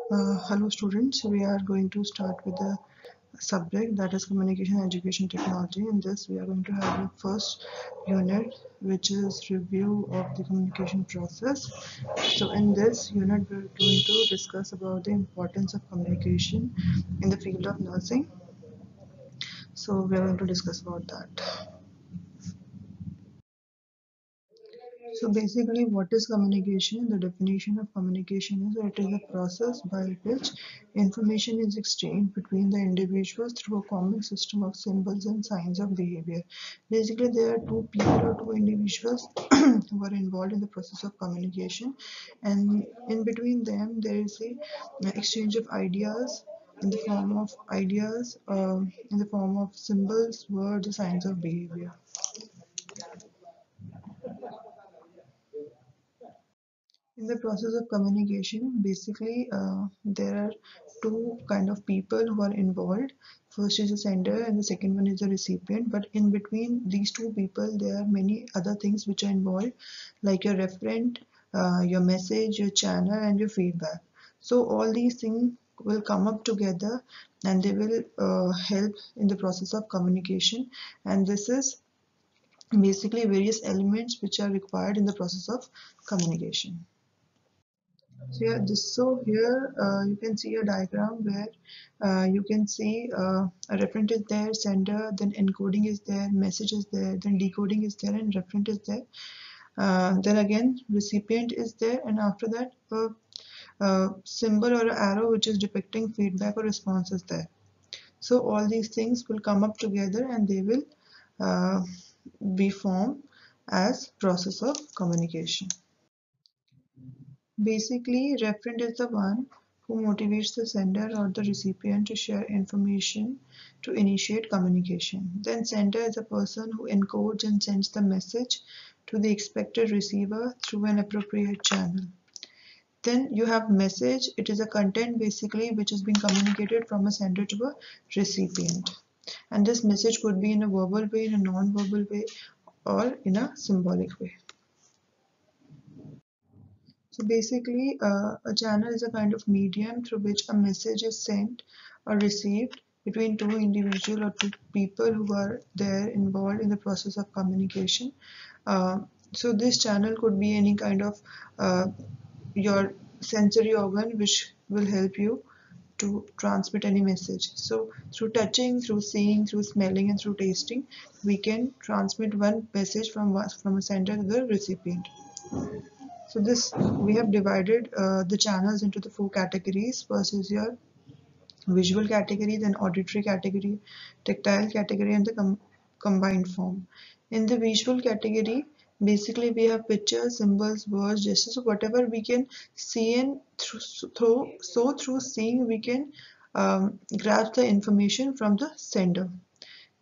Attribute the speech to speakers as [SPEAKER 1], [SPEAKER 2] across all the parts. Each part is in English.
[SPEAKER 1] Hello students, we are going to start with the subject that is communication education technology. In this we are going to have the first unit, which is review of the communication process. So in this unit we are going to discuss about the importance of communication in the field of nursing. So we are going to discuss about that. So basically, what is communication? The definition of communication is that it is a process by which information is exchanged between the individuals through a common system of symbols and signs of behavior. Basically, there are two people or two individuals who are involved in the process of communication, and in between them there is a exchange of ideas in the form of in the form of symbols, words, signs of behavior. In the process of communication, basically, there are two kind of people who are involved. First is the sender, and the second one is the recipient. But in between these two people, there are many other things which are involved, like your referent, your message, your channel, and your feedback. So all these things will come up together, and they will help in the process of communication. And this is basically various elements which are required in the process of communication. So here you can see a diagram where you can see a referent is there, sender, then encoding is there, message is there, then decoding is there, and referent is there. Then again recipient is there, and after that a symbol or an arrow which is depicting feedback or response is there. So all these things will come up together and they will uh, be formed as process of communication. Basically, referent is the one who motivates the sender or the recipient to share information to initiate communication. Then sender is a person who encodes and sends the message to the expected receiver through an appropriate channel. Then you have message. It is a content basically which is being communicated from a sender to a recipient. And this message could be in a verbal way, in a non-verbal way, or in a symbolic way. So basically, a channel is a kind of medium through which a message is sent or received between two individuals or two people who are there involved in the process of communication. Uh, so this channel could be any kind of your sensory organ which will help you to transmit any message. So through touching, through seeing, through smelling, and through tasting, we can transmit one message from a sender to the recipient. So this we have divided the channels into the four categories. First is your visual category, then auditory category, tactile category, and the combined form. In the visual category, basically we have pictures, symbols, words, gestures, so whatever we can see and through seeing we can grasp the information from the sender.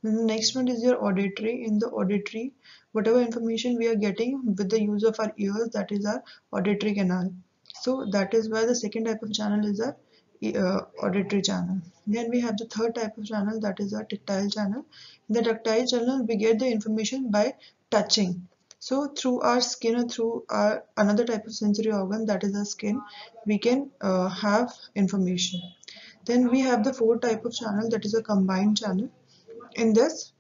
[SPEAKER 1] Then the next one is your auditory. In the auditory, whatever information we are getting with the use of our ears, that is our auditory canal. So that is why the second type of channel is our auditory channel. Then we have the third type of channel, that is our tactile channel. In the tactile channel, we get the information by touching. So through our skin or through our another type of sensory organ, that is our skin, we can have information. Then we have the fourth type of channel, that is a combined channel. In this,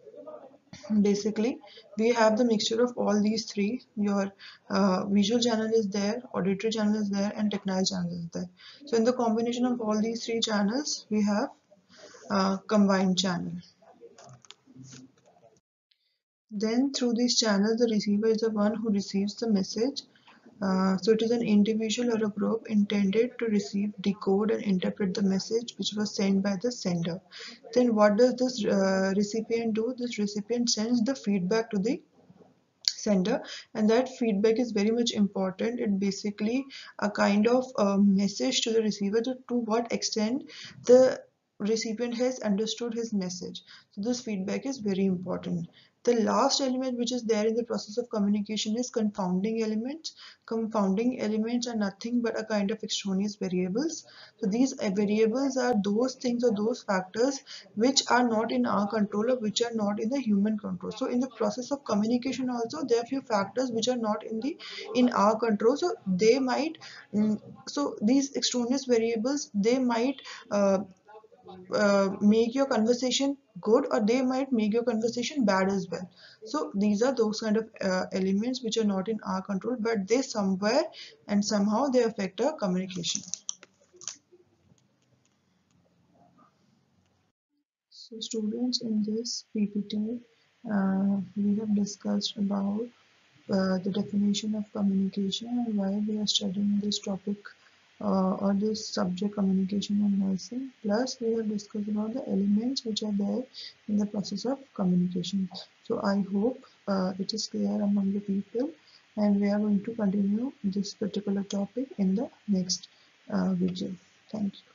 [SPEAKER 1] basically, we have the mixture of all these three. Your visual channel is there, auditory channel is there, and tactile channel is there. So in the combination of all these three channels, we have combined channel. Then through these channels, the receiver is the one who receives the message. So it is an individual or a group intended to receive, decode, and interpret the message which was sent by the sender. Then what does this recipient do? This recipient sends the feedback to the sender, and that feedback is very much important. It basically a kind of a message to the receiver to what extent the recipient has understood his message. So this feedback is very important. The last element which is there in the process of communication is confounding elements. Confounding elements are nothing but a kind of extraneous variables. So these variables are those things or those factors which are not in our control or which are not in the human control. So in the process of communication also, there are few factors which are not in our control. So they might so these extraneous variables, they might make your conversation good, or they might make your conversation bad as well. So these are those kind of elements which are not in our control, but they somewhere and somehow they affect our communication. So students, in this PPT we have discussed about the definition of communication and why we are studying this topic or this subject, communication and nursing. Plus we have discussed about the elements which are there in the process of communication. So I hope it is clear among the people, and we are going to continue this particular topic in the next video. Thank you.